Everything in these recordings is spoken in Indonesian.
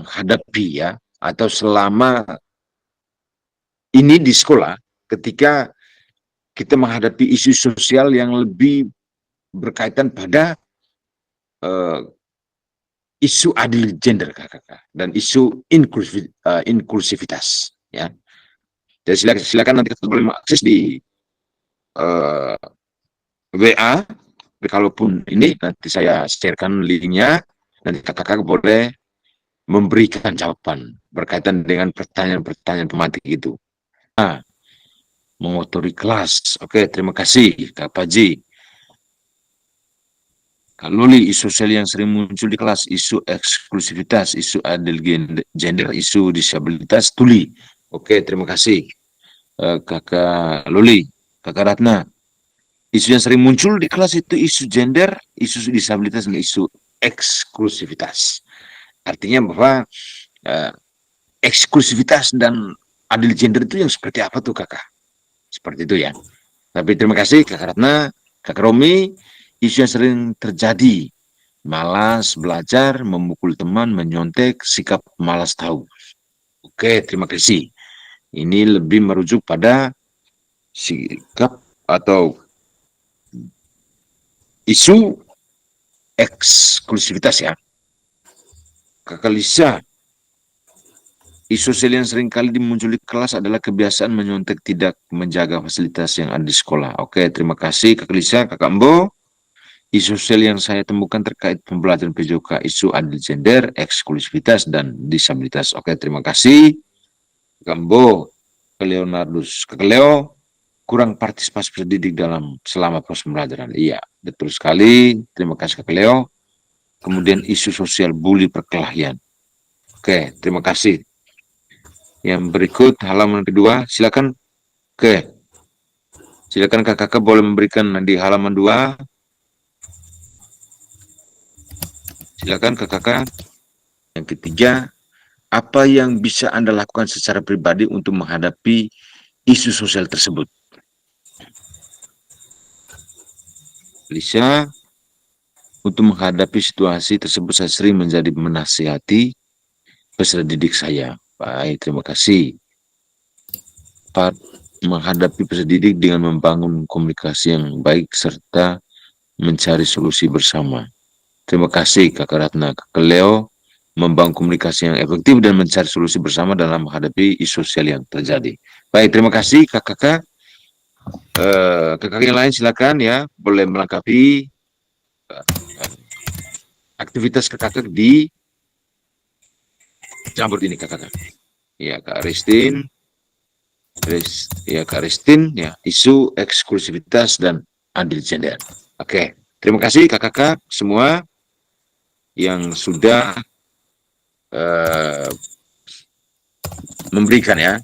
menghadapi ya, atau selama ini di sekolah, ketika kita menghadapi isu sosial yang lebih berkaitan pada uh, isu adil gender kakak dan isu inklusivitas ya. Jadi silakan nanti kita boleh akses di uh, WA. Kalaupun ini nanti saya sharekan linknya, nanti kakak boleh memberikan jawaban berkaitan dengan pertanyaan-pertanyaan pematik itu. Nah, mengotori kelas. Oke, terima kasih Kak Paji. Kak Luli, isu sosial yang sering muncul di kelas, isu eksklusivitas, isu adil gender, isu disabilitas, Tuli. Oke, terima kasih Kakak Luli. Kakak Ratna, isu yang sering muncul di kelas itu isu gender, isu disabilitas, dan isu eksklusivitas. Artinya bahwa eksklusivitas dan adil gender itu yang seperti apa tuh kakak? Seperti itu ya. Tapi terima kasih kakak Ratna, kakak Romi, isu yang sering terjadi, malas belajar, memukul teman, menyontek, sikap malas tahu. Oke, terima kasih. Ini lebih merujuk pada sikap atau isu eksklusivitas ya. Kakak Lisa, isu sosial yang sering kali dimuncul di kelas adalah kebiasaan menyontek tidak menjaga fasilitas yang ada di sekolah. Oke, terima kasih Kakak Lisa, Kakak Mbo. Isu sosial yang saya temukan terkait pembelajaran PJOK, isu adil gender, eksklusivitas, dan disabilitas. Oke, terima kasih. Kakak Mbo, Kakak Leonardus, Kakak Leo, kurang partisipasi pendidik dalam selama proses pembelajaran. Iya, betul sekali. Terima kasih Kakak Leo. Kemudian isu sosial bully perkelahian. Oke, terima kasih. Yang berikut halaman kedua, silakan. Oke, silakan kakak boleh memberikan di halaman 2. Silakan kakak. Yang ketiga, apa yang bisa Anda lakukan secara pribadi untuk menghadapi isu sosial tersebut? Lisa, untuk menghadapi situasi tersebut saya sering menjadi menasihati peserta didik saya. Baik, terima kasih. Menghadapi peserta didik dengan membangun komunikasi yang baik serta mencari solusi bersama. Terima kasih Kakak Ratna. Kakak Leo, membangun komunikasi yang efektif dan mencari solusi bersama dalam menghadapi isu sosial yang terjadi. Baik, terima kasih kakak-kakak. Kakak yang lain silakan ya, boleh melengkapi aktivitas kakak-kakak di Jamboard ini kakak-kakak. Ya Kak Ristin, Kak Ristin, ya isu eksklusivitas dan adil gender. Oke, terima kasih kakak-kakak semua yang sudah memberikan ya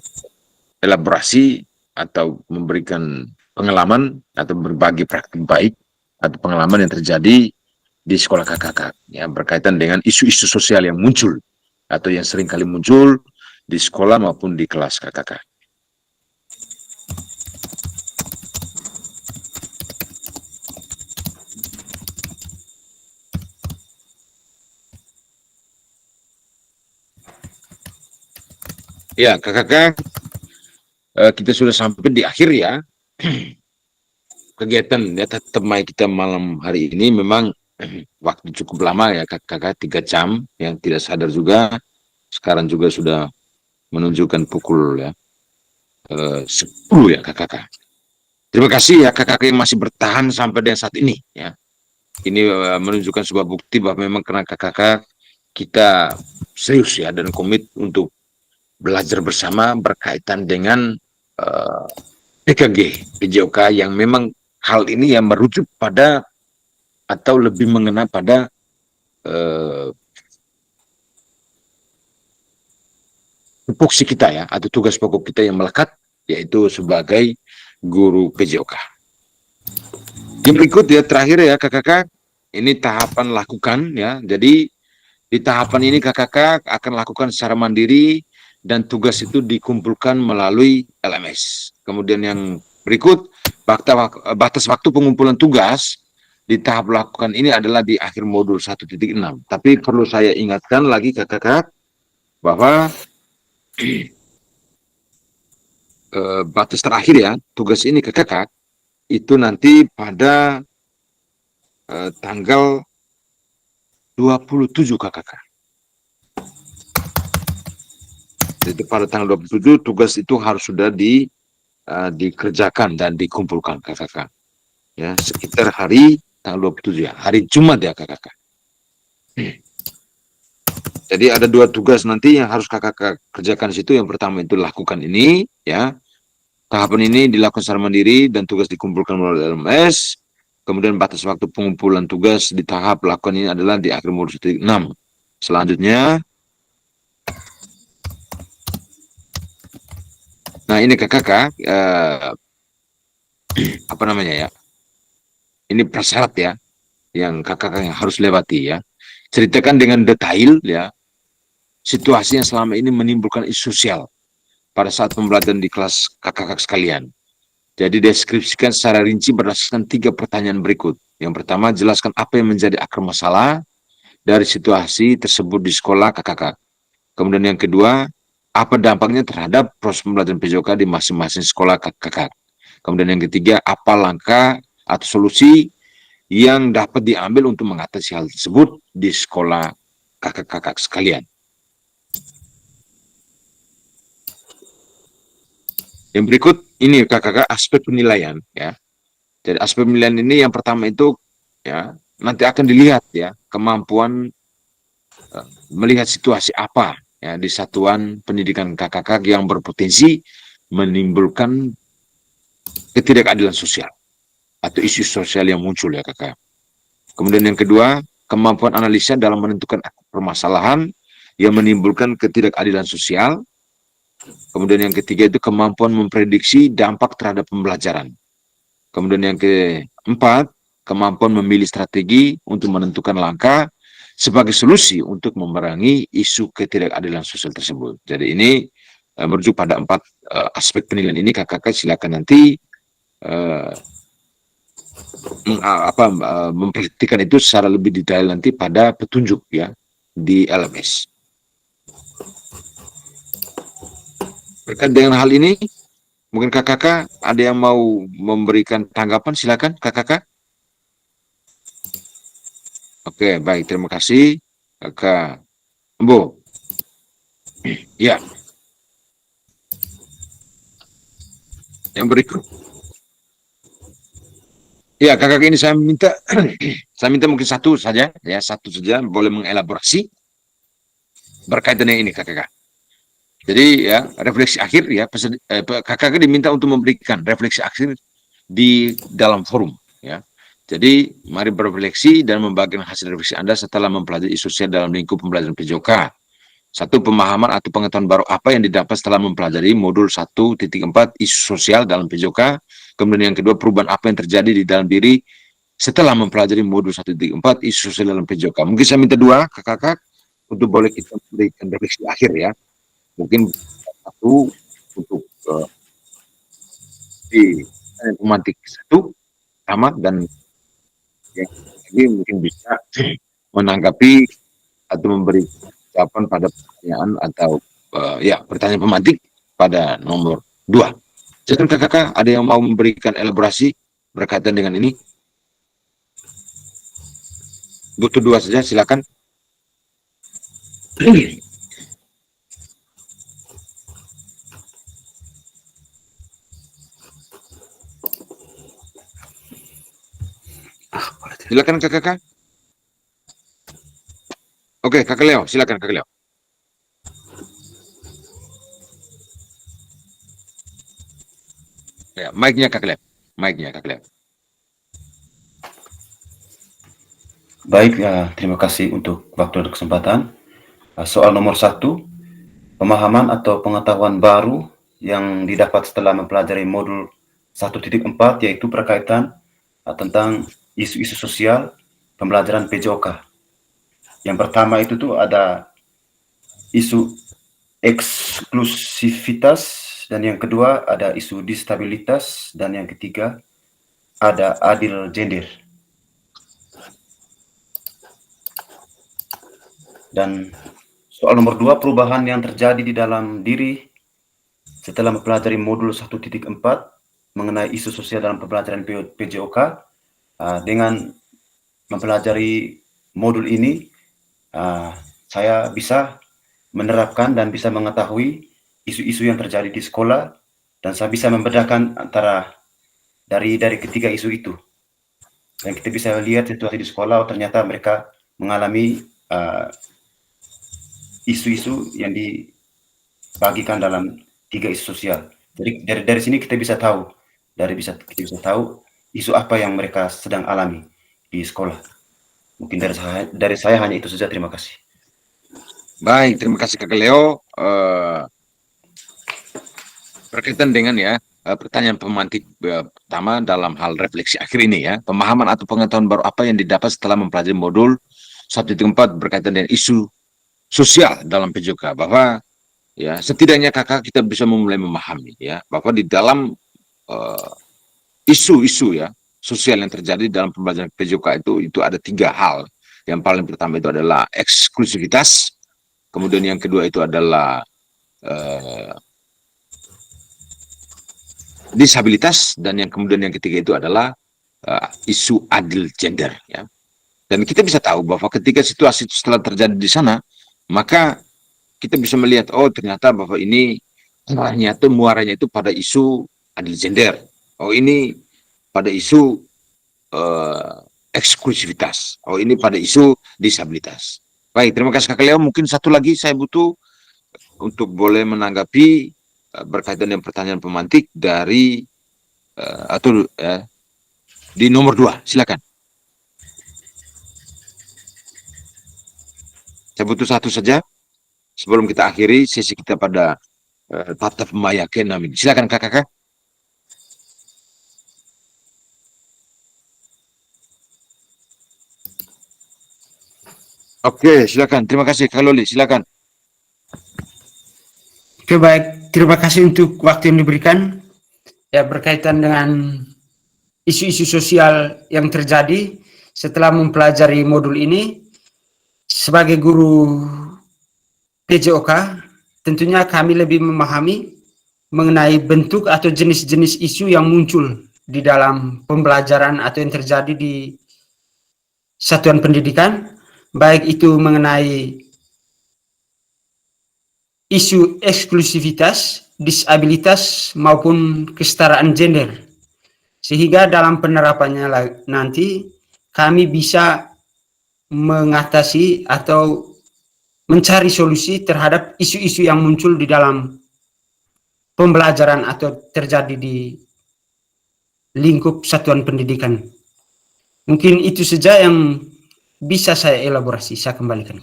elaborasi atau memberikan pengalaman atau berbagi praktik baik atau pengalaman yang terjadi di sekolah kakak ya berkaitan dengan isu-isu sosial yang muncul atau yang sering kali muncul di sekolah maupun di kelas kakak. Ya kakak, kita sudah sampai di akhir ya kegiatan ya temai kita malam hari ini. Memang waktu cukup lama ya kakak, 3 jam yang tidak sadar juga sekarang juga sudah menunjukkan pukul ya 10 ya kakak. Terima kasih ya kakak yang masih bertahan sampai dengan saat ini ya. Ini menunjukkan sebuah bukti bahwa memang karena kakak kita serius ya dan komit untuk belajar bersama berkaitan dengan PKG, PJOK yang memang hal ini yang merujuk pada atau lebih mengena pada tupoksi kita ya atau tugas pokok kita yang melekat yaitu sebagai guru PJOK. Yang berikut ya terakhir ya kakak, ini tahapan lakukan ya. Jadi di tahapan ini kakak akan lakukan secara mandiri dan tugas itu dikumpulkan melalui LMS. Kemudian yang berikut batas waktu pengumpulan tugas di tahap lakukan ini adalah di akhir modul 1.6. Tapi perlu saya ingatkan lagi kakak bahwa batas terakhir ya tugas ini ke kakak itu nanti pada tanggal 27 kakak. Jadi pada tanggal 27 tugas itu harus sudah dikerjakan dan dikumpulkan kakak. Ya, sekitar hari tanggal 27 ya, hari Jumat ya kakak. Jadi ada dua tugas nanti yang harus kakak kerjakan di situ. Yang pertama itu lakukan ini ya. Tahapan ini dilakukan secara mandiri dan tugas dikumpulkan melalui LMS. Kemudian batas waktu pengumpulan tugas di tahap lakukan ini adalah di akhir modul 1.6. Selanjutnya, nah ini kakak, apa namanya ya? Ini prasyarat ya, yang kakak yang harus lewati ya. Ceritakan dengan detail ya, situasi yang selama ini menimbulkan isu sosial pada saat pembelajaran di kelas kakak-kakak sekalian. Jadi deskripsikan secara rinci berdasarkan 3 pertanyaan berikut. Yang pertama, jelaskan apa yang menjadi akar masalah dari situasi tersebut di sekolah kakak. Kemudian yang kedua, apa dampaknya terhadap proses pembelajaran PJOK di masing-masing sekolah kakak. Kemudian yang ketiga, apa langkah atau solusi yang dapat diambil untuk mengatasi hal tersebut di sekolah kakak-kakak sekalian. Yang berikut ini kakak-kakak aspek penilaian ya. Jadi aspek penilaian ini yang pertama itu ya nanti akan dilihat ya kemampuan melihat situasi apa ya di satuan pendidikan kakak-kakak yang berpotensi menimbulkan ketidakadilan sosial atau isu sosial yang muncul ya kakak. Kemudian yang kedua, kemampuan analisa dalam menentukan permasalahan yang menimbulkan ketidakadilan sosial. Kemudian yang ketiga itu kemampuan memprediksi dampak terhadap pembelajaran. Kemudian yang keempat, kemampuan memilih strategi untuk menentukan langkah sebagai solusi untuk memerangi isu ketidakadilan sosial tersebut. Jadi ini merujuk pada 4 aspek penilaian ini. Kakak silakan nanti memperhatikan itu secara lebih detail nanti pada petunjuk ya di LMS. Berkait dengan hal ini, mungkin kakak ada yang mau memberikan tanggapan, silakan kakak. Oke, baik, terima kasih kakak. Bu, ya, yang berikut. Ya, kakak ini saya minta, saya minta mungkin satu saja, ya satu saja boleh mengelaborasi berkaitan dengan ini kakak. Jadi ya refleksi akhir ya kakak diminta untuk memberikan refleksi akhir di dalam forum ya. Jadi mari berefleksi dan membagikan hasil refleksi Anda setelah mempelajari isu sosial dalam lingkup pembelajaran PJOK. Satu, pemahaman atau pengetahuan baru apa yang didapat setelah mempelajari modul 1.4 isu sosial dalam PJOK. Kemudian yang kedua, perubahan apa yang terjadi di dalam diri setelah mempelajari modul 1.4 isu sosial dalam PJOK. Mungkin saya minta dua kakak untuk boleh kita berikan refleksi akhir ya. Mungkin satu untuk di romantik satu sama dan yang lagi mungkin bisa menanggapi atau memberi jawaban pada pertanyaan atau ya pertanyaan pemantik pada nomor 2. Jadi kakak ada yang mau memberikan elaborasi berkaitan dengan ini? Butuh 2 saja, silakan. Silakan kakak. Oke, kakak Leo, silakan kakak Leo. Ya, mic-nya kakak Leo. Mic-nya kakak Leo. Baik, ya, terima kasih untuk waktu dan kesempatan. Soal nomor 1, pemahaman atau pengetahuan baru yang didapat setelah mempelajari modul 1.4 yaitu berkaitan tentang isu-isu sosial pembelajaran PJOK. Yang pertama itu tuh ada isu eksklusivitas, dan yang kedua ada isu distabilitas, dan yang ketiga ada adil gender. Dan Soal nomor 2, perubahan yang terjadi di dalam diri setelah mempelajari modul 1.4 mengenai isu sosial dalam pembelajaran PJOK. Dengan mempelajari modul ini, saya bisa menerapkan dan bisa mengetahui isu-isu yang terjadi di sekolah, dan saya bisa membedakan antara dari ketiga isu itu. Dan kita bisa lihat situasi di sekolah, ternyata mereka mengalami isu-isu yang dibagikan dalam 3 isu sosial. Jadi dari sini kita bisa tahu, kita bisa tahu isu apa yang mereka sedang alami di sekolah. Mungkin dari saya hanya itu saja. Terima kasih. Baik, terima kasih Kakak Leo. Berkaitan dengan pertanyaan pemantik pertama dalam hal refleksi akhir ini ya, pemahaman atau pengetahuan baru apa yang didapat setelah mempelajari modul 1.4 berkaitan dengan isu sosial dalam PJOK, bahwa ya setidaknya kakak kita bisa mulai memahami ya bahwa di dalam isu-isu ya sosial yang terjadi dalam pembelajaran PJOK itu ada 3 hal. Yang paling pertama itu adalah eksklusivitas, kemudian yang kedua itu adalah disabilitas, dan yang kemudian yang ketiga itu adalah isu adil gender ya. Dan kita bisa tahu bahwa ketika situasi itu setelah terjadi di sana, maka kita bisa melihat oh ternyata bahwa ini muaranya itu pada isu adil gender. Oh ini pada isu eksklusivitas. Oh ini pada isu disabilitas. Baik, terima kasih Kakak Leo. Mungkin satu lagi saya butuh untuk boleh menanggapi berkaitan dengan pertanyaan pemantik dari di nomor 2, silakan. Saya butuh satu saja sebelum kita akhiri sesi kita pada tata pemaya ke-6 ini. Silakan kakak. Oke, silakan. Terima kasih Kak Loli, silakan. Oke, baik. Terima kasih untuk waktu yang diberikan. Ya, berkaitan dengan isu-isu sosial yang terjadi setelah mempelajari modul ini, sebagai guru PJOK, tentunya kami lebih memahami mengenai bentuk atau jenis-jenis isu yang muncul di dalam pembelajaran atau yang terjadi di satuan pendidikan, baik itu mengenai isu eksklusivitas, disabilitas, maupun kesetaraan gender. Sehingga dalam penerapannya nanti kami bisa mengatasi atau mencari solusi terhadap isu-isu yang muncul di dalam pembelajaran atau terjadi di lingkup satuan pendidikan. Mungkin itu saja yang bisa saya elaborasi. Saya kembalikan.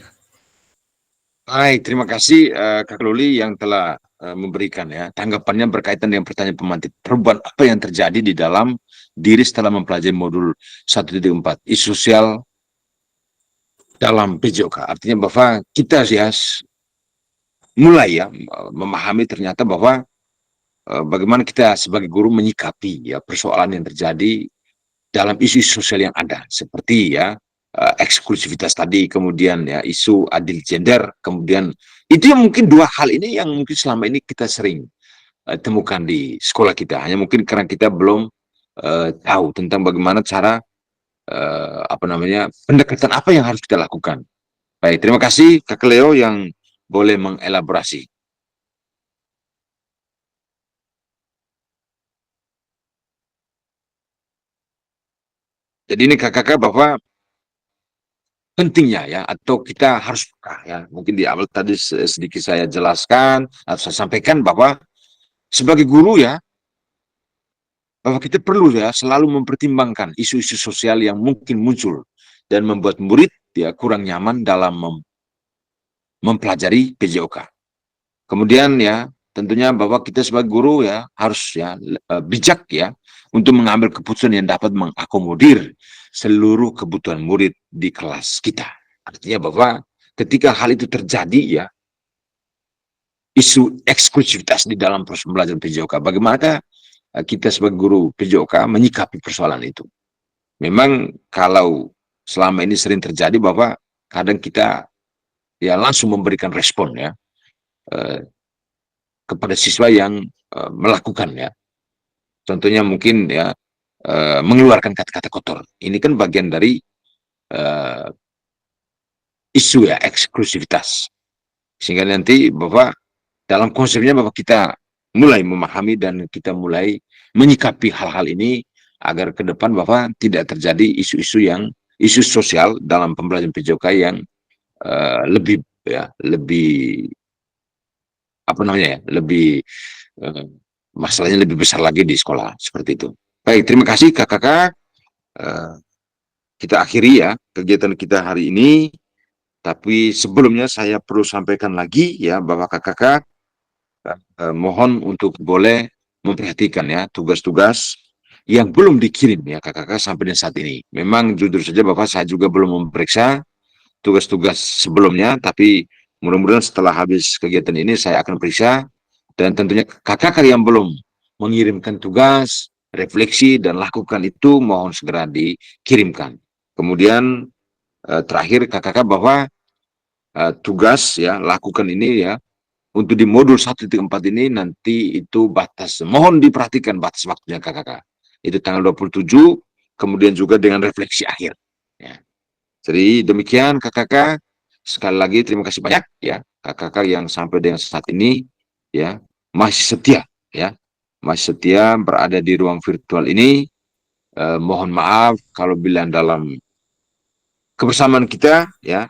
Baik, terima kasih Kak Loli yang telah memberikan ya tanggapannya berkaitan dengan pertanyaan pemantik. Perubahan apa yang terjadi di dalam diri setelah mempelajari modul 1.4 isu sosial dalam PJOK. Artinya bahwa kita ya mulai ya memahami ternyata bahwa bagaimana kita sebagai guru menyikapi ya persoalan yang terjadi dalam isu sosial yang ada, seperti ya eksklusivitas tadi, kemudian ya isu adil gender, kemudian itu yang mungkin 2 hal ini yang mungkin selama ini kita sering temukan di sekolah kita, hanya mungkin karena kita belum tahu tentang bagaimana cara pendekatan apa yang harus kita lakukan. Baik, terima kasih Kak Leo yang boleh mengelaborasi. Jadi ini kakak bahwa pentingnya ya, atau kita harus ya, mungkin di awal tadi sedikit saya jelaskan atau saya sampaikan bahwa sebagai guru ya, bahwa kita perlu ya selalu mempertimbangkan isu-isu sosial yang mungkin muncul dan membuat murid ya kurang nyaman dalam mempelajari PJOK. Kemudian ya tentunya bahwa kita sebagai guru ya harus ya bijak ya untuk mengambil keputusan yang dapat mengakomodir seluruh kebutuhan murid di kelas kita. Artinya bahwa ketika hal itu terjadi ya, isu eksklusivitas di dalam proses pembelajaran PJOK, bagaimana kita sebagai guru PJOK menyikapi persoalan itu. Memang kalau selama ini sering terjadi bahwa kadang kita ya langsung memberikan respon ya kepada siswa yang melakukan ya. Contohnya mungkin ya mengeluarkan kata-kata kotor. Ini kan bagian dari uh, isu ya eksklusivitas. Sehingga nanti Bapak dalam konsepnya Bapak kita mulai memahami dan kita mulai menyikapi hal-hal ini agar ke depan Bapak tidak terjadi isu-isu yang isu sosial dalam pembelajaran PJOK yang lebih ya lebih apa namanya ya lebih uh, masalahnya lebih besar lagi di sekolah seperti itu. Baik, terima kasih kakak-kakak. Kita akhiri ya kegiatan kita hari ini. Tapi sebelumnya saya perlu sampaikan lagi ya bahwa kakak-kakak mohon untuk boleh memperhatikan ya tugas-tugas yang belum dikirim ya kakak-kakak sampai dengan saat ini. Memang jujur saja Bapak saya juga belum memeriksa tugas-tugas sebelumnya, tapi mudah-mudahan setelah habis kegiatan ini saya akan periksa dan tentunya kakak-kakak yang belum mengirimkan tugas, refleksi dan lakukan itu mohon segera dikirimkan. Kemudian terakhir kakak-kakak bahwa tugas ya lakukan ini ya untuk di modul 1.4 ini nanti itu batas mohon diperhatikan batas waktunya kakak-kakak itu tanggal 27 kemudian juga dengan refleksi akhir ya. Jadi demikian kakak-kakak sekali lagi terima kasih banyak ya kakak-kakak yang sampai dengan saat ini ya masih setia ya masih setia berada di ruang virtual ini. Mohon maaf kalau bilang dalam kebersamaan kita ya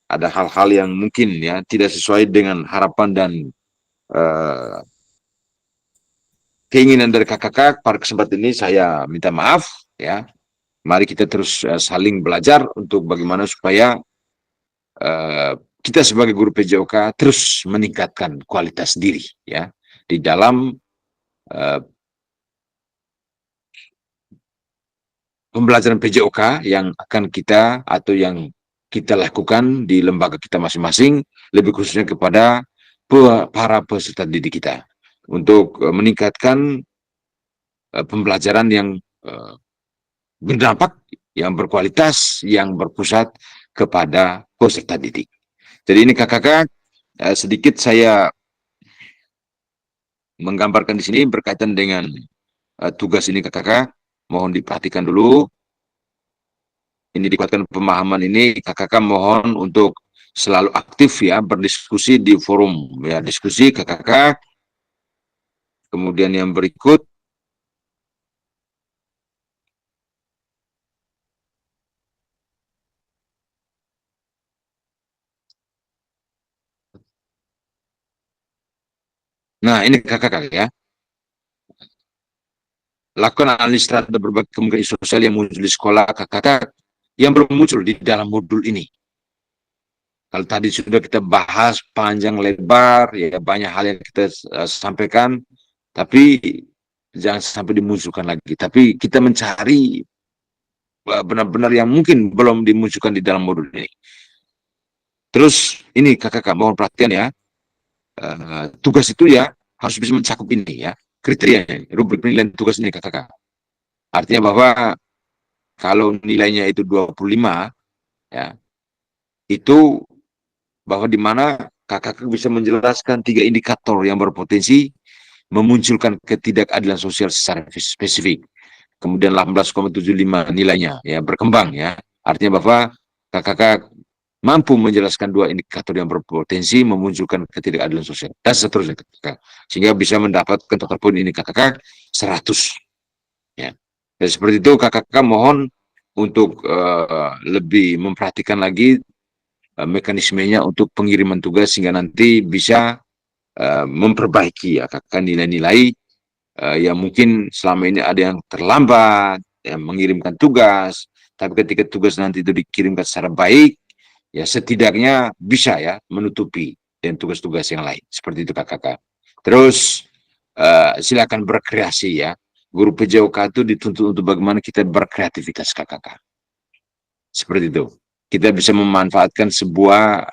ada hal-hal yang mungkin ya tidak sesuai dengan harapan dan uh, keinginan dari kakak-kakak. Pada kesempatan ini saya minta maaf ya. Mari kita terus saling belajar untuk bagaimana supaya uh, kita sebagai guru PJOK terus meningkatkan kualitas diri ya di dalam uh, pembelajaran PJOK yang akan kita atau yang kita lakukan di lembaga kita masing-masing, lebih khususnya kepada para peserta didik kita untuk meningkatkan pembelajaran yang berdampak, yang berkualitas, yang berpusat kepada peserta didik. Jadi ini kakak-kakak sedikit saya menggambarkan di sini berkaitan dengan tugas ini kakak-kakak. Mohon diperhatikan dulu. Ini dikuatkan pemahaman ini kakak-kakak mohon untuk selalu aktif ya berdiskusi di forum ya diskusi kakak-kakak. Kemudian yang berikut nah ini kakak-kakak ya lakukan analisis terhadap berbagai kemungkinan sosial yang muncul di sekolah kakak-kakak yang belum muncul di dalam modul ini. Kalau tadi sudah kita bahas panjang lebar, ya banyak hal yang kita sampaikan, tapi jangan sampai dimunculkan lagi. Tapi kita mencari benar-benar yang mungkin belum dimunculkan di dalam modul ini. Terus ini kakak-kakak mohon perhatian ya, tugas itu ya harus bisa mencakup ini ya, kriterianya, rubrik penilaian tugas ini kakak-kakak. Artinya bahwa kalau nilainya itu 25, ya, itu bahwa di mana kakak bisa menjelaskan 3 indikator yang berpotensi memunculkan ketidakadilan sosial secara spesifik. Kemudian 18,75 nilainya ya berkembang ya. Artinya bahwa kakak mampu menjelaskan 2 indikator yang berpotensi memunculkan ketidakadilan sosial dan seterusnya kakak. Sehingga bisa mendapatkan total poin ini kakak 100 ya. Dan seperti itu kakak mohon untuk lebih memperhatikan lagi mekanismenya untuk pengiriman tugas sehingga nanti bisa memperbaiki ya kakak nilai-nilai yang mungkin selama ini ada yang terlambat yang mengirimkan tugas, tapi ketika tugas nanti itu dikirimkan secara baik ya setidaknya bisa ya menutupi dan tugas-tugas yang lain seperti itu kakak. Terus silakan berkreasi ya. Guru PJOK itu dituntut untuk bagaimana kita berkreativitas kakak. Seperti itu. Kita bisa memanfaatkan sebuah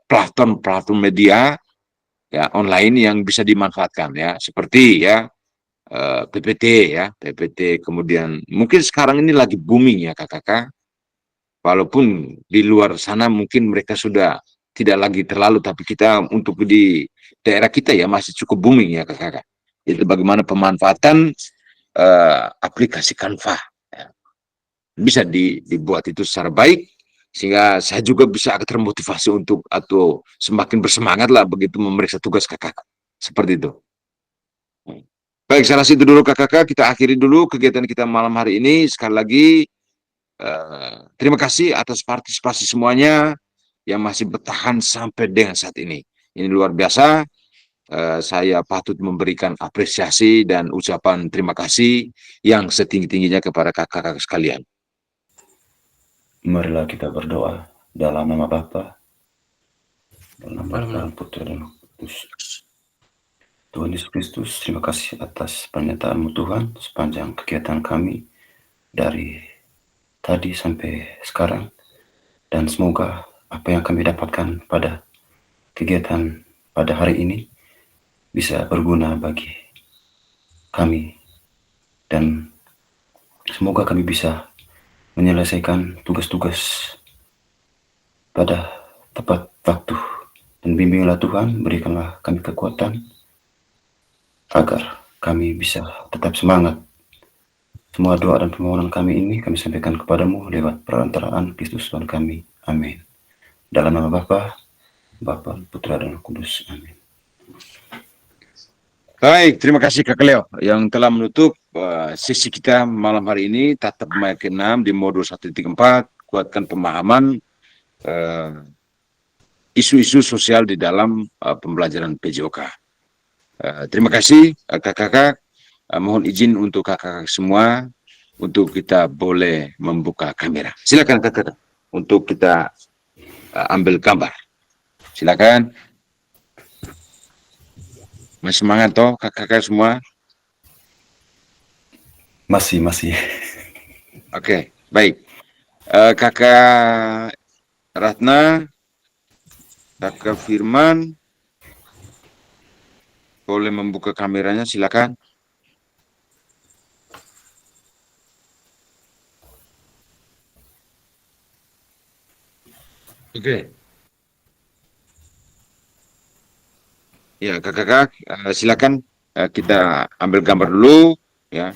platform media ya online yang bisa dimanfaatkan ya, seperti ya PPT ya, PPT kemudian mungkin sekarang ini lagi booming ya kakak. Walaupun di luar sana mungkin mereka sudah tidak lagi terlalu, tapi kita untuk di daerah kita ya masih cukup booming ya kakak. Itu bagaimana pemanfaatan aplikasi Canva ya. Bisa dibuat itu secara baik sehingga saya juga bisa agak termotivasi untuk atau semakin bersemangat lah begitu memeriksa tugas kakak seperti itu. Baik, saya rasa itu dulu kakak. Kita akhiri dulu kegiatan kita malam hari ini. Sekali lagi terima kasih atas partisipasi semuanya yang masih bertahan sampai dengan saat ini. Ini luar biasa. Saya patut memberikan apresiasi dan ucapan terima kasih yang setinggi-tingginya kepada kakak-kakak sekalian. Marilah kita berdoa dalam nama Bapa, dalam nama Tuhan, Putra dan Roh Kudus. Tuhan Yesus Kristus, terima kasih atas pernyataan-Mu Tuhan sepanjang kegiatan kami dari tadi sampai sekarang, dan semoga apa yang kami dapatkan pada kegiatan pada hari ini bisa berguna bagi kami, dan semoga kami bisa menyelesaikan tugas-tugas pada tepat waktu. Dan bimbinglah Tuhan, berikanlah kami kekuatan agar kami bisa tetap semangat. Semua doa dan permohonan kami ini kami sampaikan kepadamu lewat perantaraan Kristus Tuhan kami. Amin. Dalam nama Bapa, Putra dan Roh Kudus. Amin. Baik, terima kasih Kak Leo yang telah menutup sesi kita malam hari ini, tatap muka ke-6 di modul 1.4, kuatkan pemahaman isu-isu sosial di dalam pembelajaran PJOK. Terima kasih kakak-kakak, mohon izin untuk kakak-kakak semua untuk kita boleh membuka kamera. Silakan kakak-kakak untuk kita ambil gambar. Silakan. Masih semangat toh kakak-kakak semua? Masih. Oke, baik. Kakak Ratna, kakak Firman, boleh membuka kameranya, silakan. Oke. Ya, kakak-kakak, silakan kita ambil gambar dulu, ya.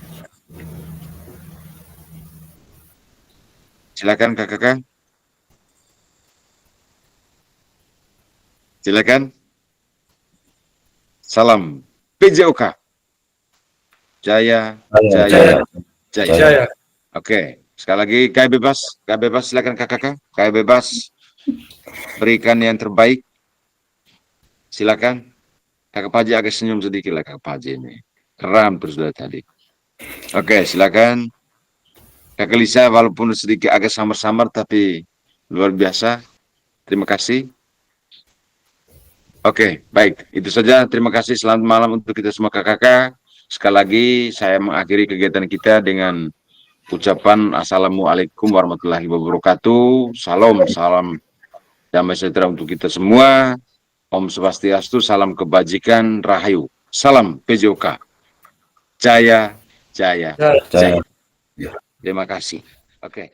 Silakan kakak-kakak. Silakan. Salam PJOK. Jaya. Oke, sekali lagi KAI bebas, silakan kakak-kakak. KAI bebas, berikan yang terbaik. Silakan. Kakak Paji agak senyum sedikit lah Kakak Paji ini. Keram terus dari tadi. Oke, silakan. Kakak Lisa walaupun sedikit agak samar-samar tapi luar biasa. Terima kasih. Oke, baik. Itu saja. Terima kasih. Selamat malam untuk kita semua kakak-kakak. Sekali lagi saya mengakhiri kegiatan kita dengan ucapan Assalamualaikum warahmatullahi wabarakatuh. Salam damai sejahtera untuk kita semua. Om Swastiastu, salam kebajikan, rahayu. Salam PJOK. Jaya. Jaya. Terima kasih. Oke.